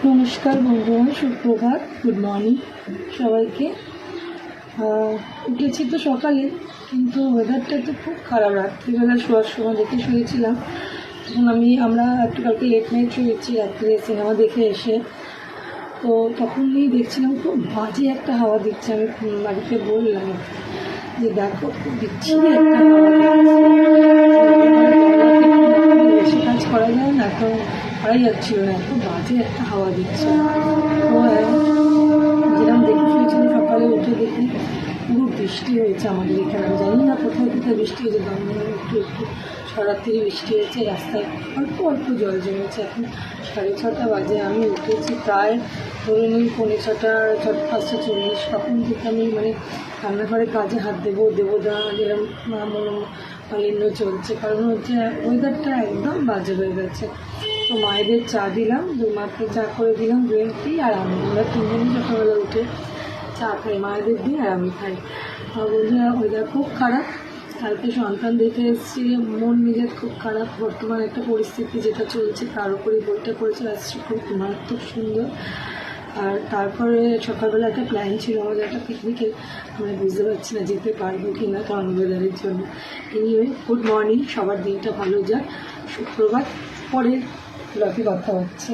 নমস্কার বন্ধুরা, সুপ্রভাত, গুড মর্নিং সবাইকে। উঠেছি তো সকালে, কিন্তু ওয়েদারটা তো খুব খারাপ। রাত্রিবেলা শোয়ার সময় দেখে শুয়েছিলাম। তখন আমরা একটু কালকে লেট নাইট শুয়েছি, রাত্রে সিনেমা দেখে এসে। তো তখনই দেখছিলাম খুব বাজে একটা হাওয়া দিচ্ছে। আমি বাড়িতে বললাম যে দেখো, খুব বিচ্ছিরি একটা হাওয়া দিচ্ছে, বেশি কাজ করা যায় না, তো করাই যাচ্ছিল না, এত বাজে একটা হাওয়া দিচ্ছে। তো যেরকম দেখে শুয়েছিল, সকালে উঠে দেখি পুরো বৃষ্টি হয়েছে আমাদের এখানে। আমি জানি না কোথায় কোথায় বৃষ্টি হয়েছে, দমদমে একটু একটু ছড়াতে বৃষ্টি হয়েছে, রাস্তায় অল্প অল্প জল জমেছে। এখন 6:30 বাজে, আমি উঠেছি প্রায় ধরে নিন 5:40 তখন থেকে আমি রান্নাঘরে কাজে হাত দেবো যেরকম মালিন্য চলছে। কারণ হচ্ছে ওয়েদারটা একদম বাজে হয়ে গেছে। তো মায়েদের চা দিলাম, মাকে চা করে দিলাম, গ্রিন টি, আর আমরা তিনজনই সকালবেলা উঠে চা খাই, মায়েদের দিই আর আমি খাই। বন্ধুরা, ওয়েদার খুব খারাপ। কালকে সন্তান দেখে এসেছি, মন নিজের খুব খারাপ। বর্তমান একটা পরিস্থিতি যেটা চলছে, তার উপরেই বইটা পড়েছে আসছে, খুব মারাত্মক সুন্দর। আর তারপরে সকালবেলা একটা প্ল্যান ছিল আমাদের, একটা পিকনিকে। আমি বুঝতে পারছি না যেতে পারবো কি না, কারণ ওয়েদারের জন্য। এনিওয়ে, গুড মর্নিং, সবার দিনটা ভালো যাক, সুপ্রভাত। পরে ব্লগে কথা হচ্ছে।